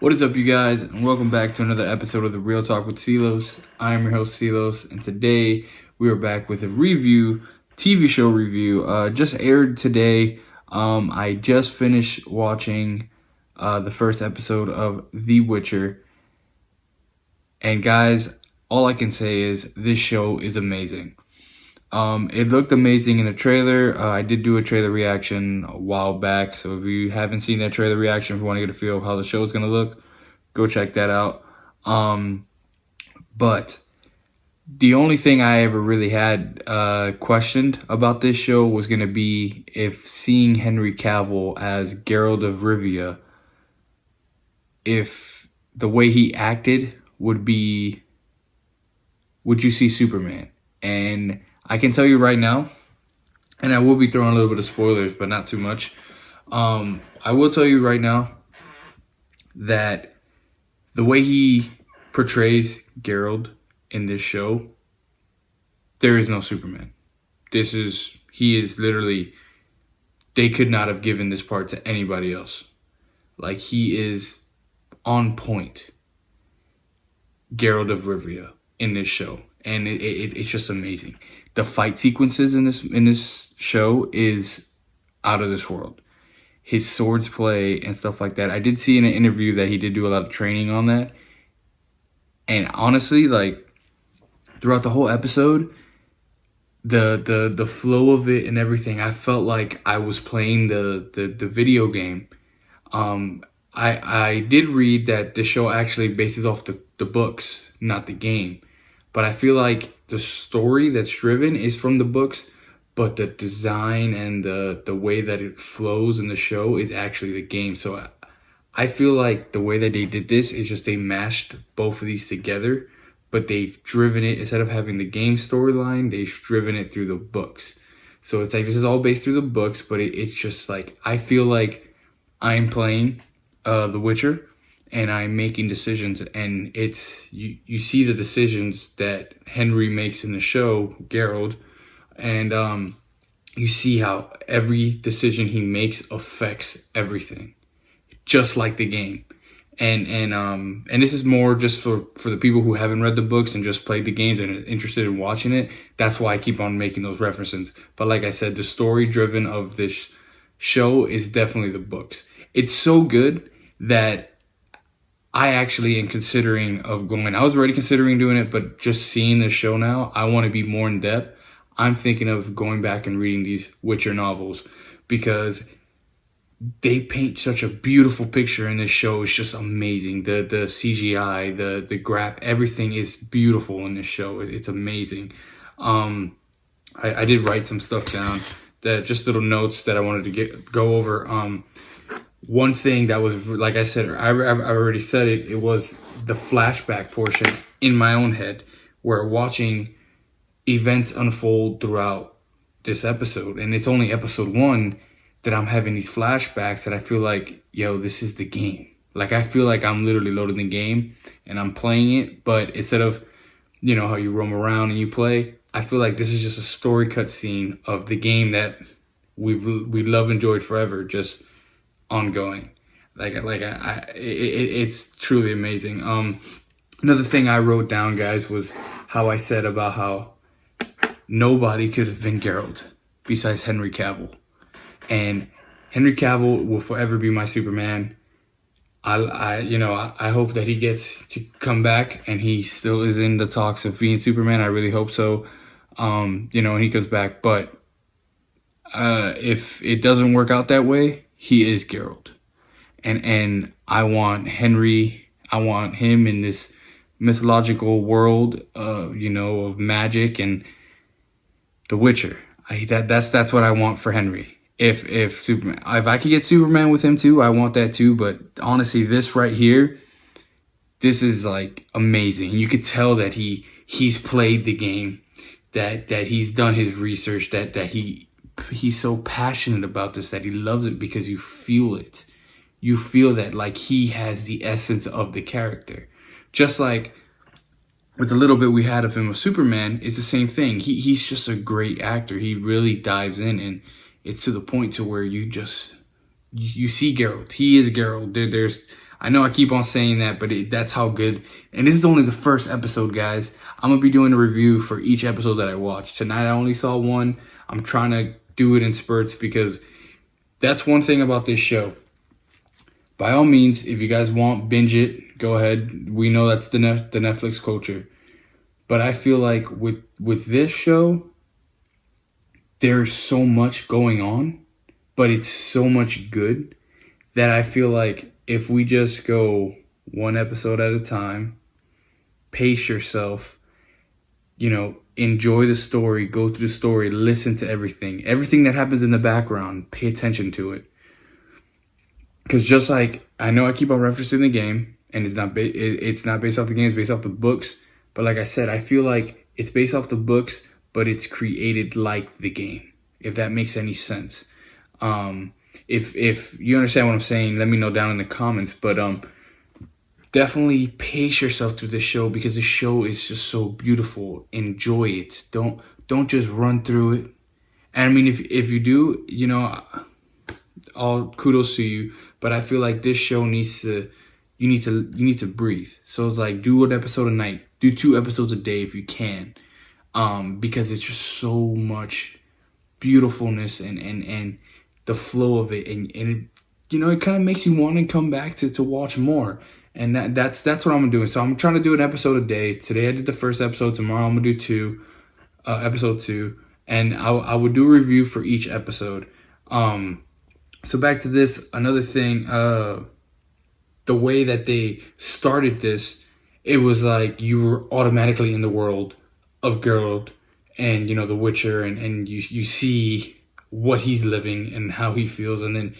What is up, you guys, and welcome back to another episode of the Real Talk with Silos. I am your host, Silos, and today we are back with a review, TV show review. Just aired today. I just finished watching the first episode of The Witcher, and guys, all I can say is this show is amazing. It looked amazing in the trailer. I did do a trailer reaction a while back, so if you haven't seen that trailer reaction, if you want to get a feel of how the show is going to look, go check that out. But the only thing I ever really had questioned about this show was going to be if seeing Henry Cavill as Geralt of Rivia, if the way he acted would you see Superman? And I can tell you right now, and I will be throwing a little bit of spoilers, but not too much. I will tell you right now that the way he portrays Geralt in this show, there is no Superman. He is literally, they could not have given this part to anybody else. Like, he is on point Geralt of Rivia in this show. And it's just amazing. The fight sequences in this show is out of this world. His swords play and stuff like that. I did see in an interview that he did do a lot of training on that. And honestly, like, throughout the whole episode, the flow of it and everything, I felt like I was playing the video game. I did read that the show actually bases off the books, not the game. But I feel like the story that's driven is from the books, but the design and the way that it flows in the show is actually the game. So I feel like the way that they did this is just they mashed both of these together, but they've driven it, instead of having the game storyline, they've driven it through the books. So it's like, this is all based through the books, but it's just like, I feel like I'm playing The Witcher, and I'm making decisions, and it's you see the decisions that Henry makes in the show, Geralt, and you see how every decision he makes affects everything, just like the game. And this is more just for the people who haven't read the books and just played the games and are interested in watching it. That's why I keep on making those references. But like I said, the story driven of this show is definitely the books. It's so good that I actually am considering of going. I was already considering doing it, but just seeing the show now, I want to be more in depth. I'm thinking of going back and reading these Witcher novels because they paint such a beautiful picture in this show. It's just amazing. The CGI, the graph, everything is beautiful in this show. It's amazing. I did write some stuff down, that just little notes that I wanted to go over. One thing that was, like I said, I already said it, it was the flashback portion in my own head, where watching events unfold throughout this episode. And it's only episode 1 that I'm having these flashbacks that I feel like, yo, this is the game. Like, I feel like I'm literally loading the game and I'm playing it, but instead of, you know, how you roam around and you play, I feel like this is just a story cutscene of the game that we love, enjoyed forever, just ongoing. It's truly amazing. Another thing I wrote down, guys, was how I said about how nobody could have been Geralt besides Henry Cavill, and Henry Cavill will forever be my Superman. I hope that he gets to come back and he still is in the talks of being Superman. I really hope so. And he comes back, but if it doesn't work out that way, he is Geralt. And I want Henry, I want him in this mythological world, of magic and The Witcher. That's what I want for Henry. If Superman, if I could get Superman with him too, I want that too. But honestly, this right here, this is like amazing. You could tell that he's played the game, that he's done his research, that he's so passionate about this, that he loves it, because you feel it. You feel that, like, he has the essence of the character. Just like with the little bit we had of him of Superman, it's the same thing. He's just a great actor. He really dives in, and it's to the point to where you see Geralt. He is Geralt. I know I keep on saying that, but that's how good. And this is only the first episode, guys. I'm going to be doing a review for each episode that I watched. Tonight I only saw one. I'm trying to do it in spurts because that's one thing about this show. By all means, if you guys want, binge it. Go ahead. We know that's the Netflix culture. But I feel like with this show, there's so much going on, but it's so much good that I feel like if we just go one episode at a time, pace yourself, enjoy the story, go through the story, listen to everything that happens in the background, pay attention to it. Because just like, I know I keep on referencing the game, and it's not based off the game, it's based off the books. But like I said, I feel like it's based off the books, but it's created like the game, if that makes any sense. If you understand what I'm saying, let me know down in the comments. But definitely pace yourself through this show because the show is just so beautiful. Enjoy it. Don't just run through it. And I mean, if you do, all kudos to you. But I feel like this show you need to breathe. So it's like, do an episode a night, do 2 episodes a day if you can, because it's just so much beautifulness and the flow of it, and it, it kind of makes you want to come back to watch more. And that's what I'm doing. So I'm trying to do an episode a day. Today I did the first episode. Tomorrow I'm gonna do episode 2, and I would do a review for each episode. So back to this, another thing, the way that they started this, it was like you were automatically in the world of Geralt and, the Witcher, and you see what he's living and how he feels. And then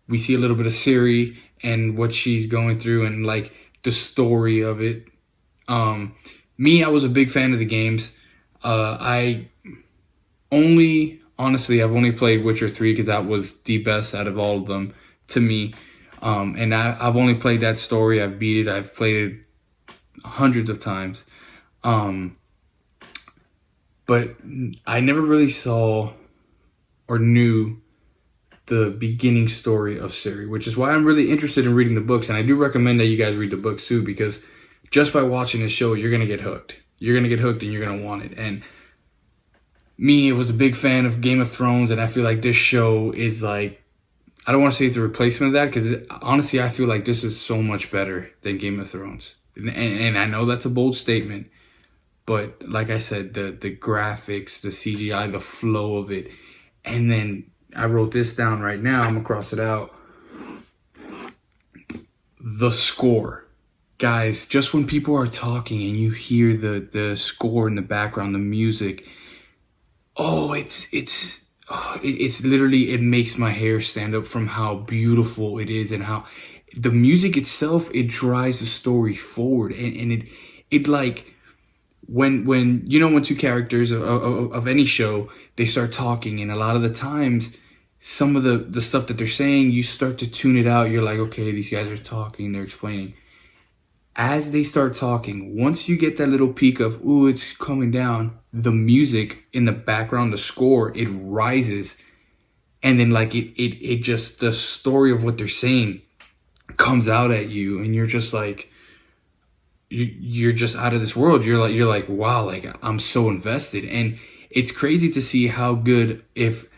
we see a little bit of Ciri and what she's going through and like the story of it. I was a big fan of the games. I've only played Witcher 3 because that was the best out of all of them to me. And I've only played that story. I've beat it. I've played it hundreds of times. But I never really saw or knew the beginning story of Ciri, which is why I'm really interested in reading the books. And I do recommend that you guys read the books too, because just by watching this show, you're going to get hooked. You're going to get hooked and you're going to want it. And I was a big fan of Game of Thrones, and I feel like this show is like, I don't want to say it's a replacement of that, because honestly, I feel like this is so much better than Game of Thrones. And I know that's a bold statement, but like I said, the graphics, the CGI, the flow of it, and then I wrote this down right now, I'm going to cross it out. The score. Guys, just when people are talking and you hear the score in the background, the music, it's literally, it makes my hair stand up from how beautiful it is and how the music itself, it drives the story forward. And it like, when 2 characters of any show, they start talking, and a lot of the times, some of the stuff that they're saying, you start to tune it out. You're like, okay, these guys are talking, they're explaining. As they start talking, once you get that little peak of, ooh, it's coming down, the music in the background, the score, it rises. And then like it just, the story of what they're saying comes out at you, and you're just like, you're just out of this world. You're like, wow, like I'm so invested. And it's crazy to see how good, if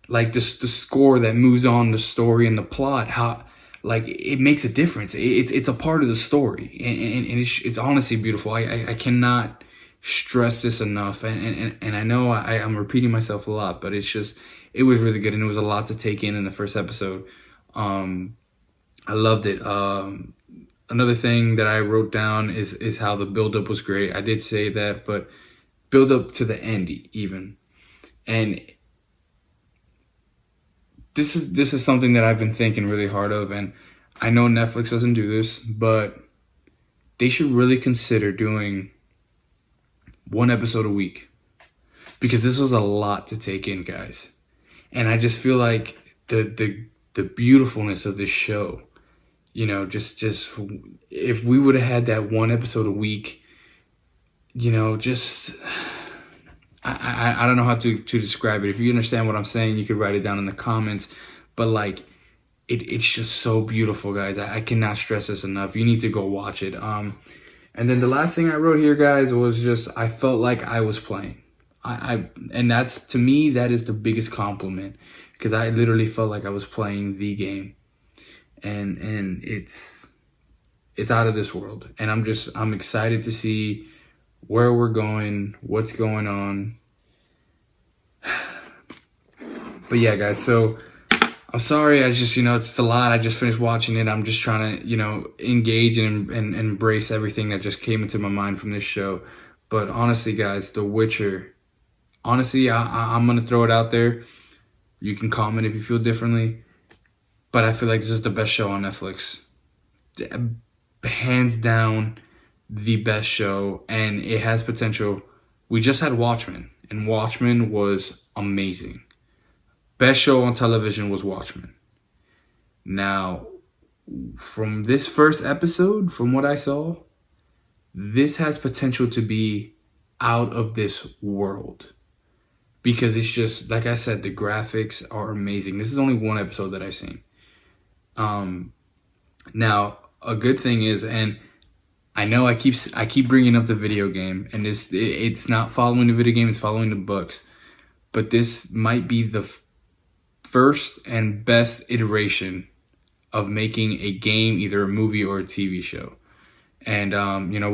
like the score that moves on the story and the plot, how like it makes a difference. It's a part of the story, and it's honestly beautiful. I cannot stress this enough, and I know I'm repeating myself a lot, but it was really good, and it was a lot to take in the first episode. I loved it. Another thing that I wrote down is how the build-up was great. I did say that, but build up to the end even. And this is something that I've been thinking really hard of, and I know Netflix doesn't do this, but they should really consider doing 1 episode a week, because this was a lot to take in, guys. And I just feel like the beautifulness of this show, just if we would have had that 1 episode a week, I don't know how to describe it. If you understand what I'm saying, you could write it down in the comments. But like, it's just so beautiful, guys. I cannot stress this enough. You need to go watch it. And then the last thing I wrote here, guys, was just I felt like I was playing. And that's, to me, that is the biggest compliment, because I literally felt like I was playing the game, and it's out of this world. And I'm excited to see where we're going, what's going on. But yeah, guys, so I'm sorry, I just, it's a lot. I just finished watching it. I'm just trying to, engage and embrace everything that just came into my mind from this show. But honestly, guys, The Witcher, honestly, I'm going to throw it out there. You can comment if you feel differently. But I feel like this is the best show on Netflix. Hands down, the best show. And it has potential. We just had Watchmen, and Watchmen was amazing. Best show on television was Watchmen. Now, from this first episode, from what I saw, this has potential to be out of this world. Because it's just, like I said, the graphics are amazing. This is only one episode that I've seen. Now, a good thing is, and I know I keep bringing up the video game, and it's not following the video game, it's following the books. But this might be the first and best iteration of making a game, either a movie or a TV show. And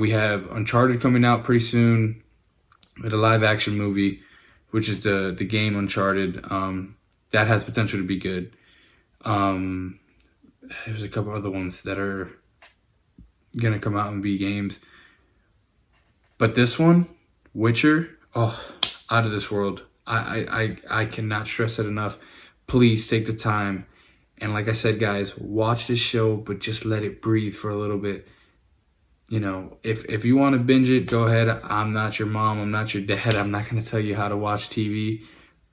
we have Uncharted coming out pretty soon with a live action movie, which is the game Uncharted. That has potential to be good. There's a couple other ones that are gonna come out and be games, but this one, Witcher, out of this world. I cannot stress it enough. Please take the time, and like I said, guys, watch this show, but just let it breathe for a little bit. If you want to binge it, go ahead. I'm not your mom, I'm not your dad, I'm not going to tell you how to watch TV,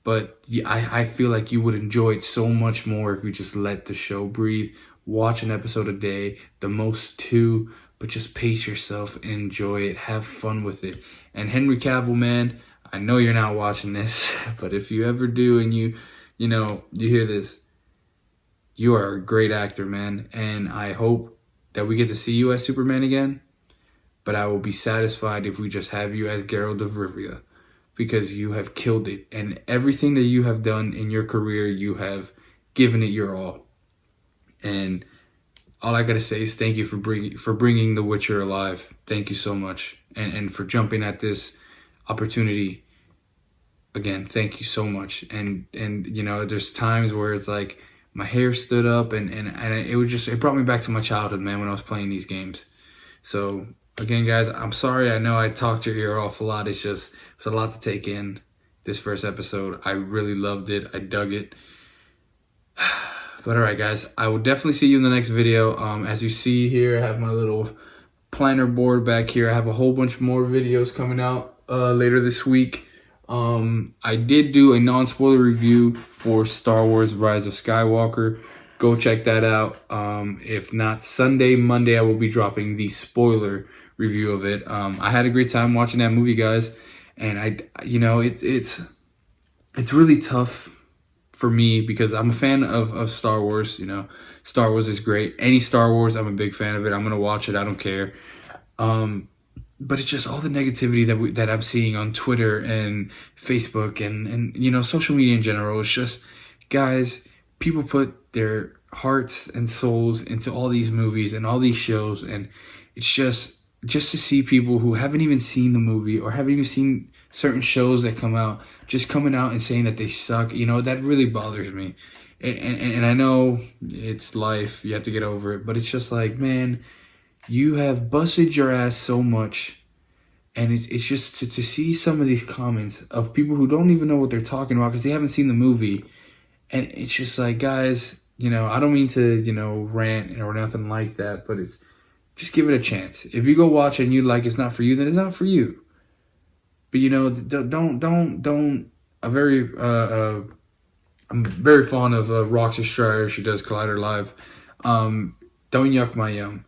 but I feel like you would enjoy it so much more if you just let the show breathe. Watch an episode a day, the most 2, but just pace yourself, enjoy it, have fun with it. And Henry Cavill, man, I know you're not watching this, but if you ever do and you hear this, you are a great actor, man. And I hope that we get to see you as Superman again. But I will be satisfied if we just have you as Geralt of Rivia, because you have killed it. And everything that you have done in your career, you have given it your all. And all I got to say is thank you for bringing The Witcher alive. Thank you so much. And for jumping at this opportunity. Again, thank you so much. And there's times where it's like my hair stood up, and it brought me back to my childhood, man, when I was playing these games. So again, guys, I'm sorry. I know I talked your ear off a lot. It's a lot to take in this first episode. I really loved it. I dug it. But all right, guys, I will definitely see you in the next video. As you see here, I have my little planner board back here. I have a whole bunch more videos coming out later this week. I did do a non-spoiler review for Star Wars Rise of Skywalker. Go check that out. If not Sunday, Monday, I will be dropping the spoiler review of it. I had a great time watching that movie, guys. And it's really tough for me because I'm a fan of Star Wars. Star Wars is great. Any Star Wars, I'm a big fan of it. I'm going to watch it. I don't care. But it's just all the negativity that I'm seeing on Twitter and Facebook and social media in general. It's just, guys, people put their hearts and souls into all these movies and all these shows, and it's just to see people who haven't even seen the movie or haven't even seen certain shows that come out just coming out and saying that they suck. That really bothers me. And I know it's life, you have to get over it, but it's just like, man, you have busted your ass so much, and it's just to see some of these comments of people who don't even know what they're talking about because they haven't seen the movie, and it's just like, guys, I don't mean to, rant or nothing like that, but it's just give it a chance. If you go watch it and you like it's not for you, then it's not for you. But don't. I'm very fond of Roxy Stryer. She does Collider Live. Don't yuck my yum.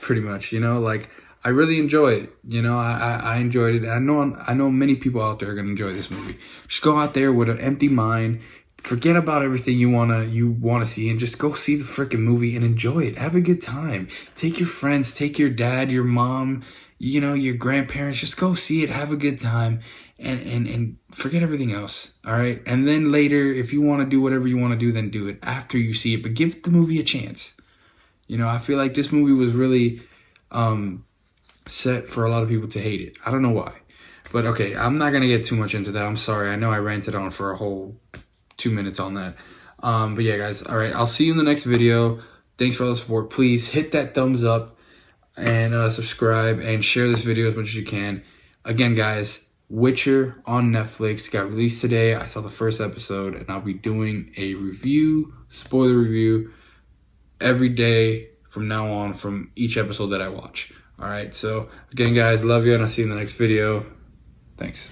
Pretty much, I really enjoy it. I enjoyed it. I know many people out there are gonna enjoy this movie. Just go out there with an empty mind, forget about everything you wanna see and just go see the freaking movie and enjoy it. Have a good time. Take your friends, take your dad, your mom, you know, your grandparents. Just go see it. Have a good time, and forget everything else. All right. And then later, if you want to do whatever you want to do, then do it after you see it. But give the movie a chance. You know, I feel like this movie was really set for a lot of people to hate it. I don't know why. But okay, I'm not gonna get too much into that. I'm sorry. I know I ranted on for a whole 2 minutes on that. But yeah, guys. All right, I'll see you in the next video. Thanks for all the support. Please hit that thumbs up and subscribe and share this video as much as you can. Again, guys, Witcher on Netflix got released today. I saw the first episode, and I'll be doing a review, spoiler review, every day from now on from each episode that I watch. All right. So again, guys, love you, and I'll see you in the next video. Thanks.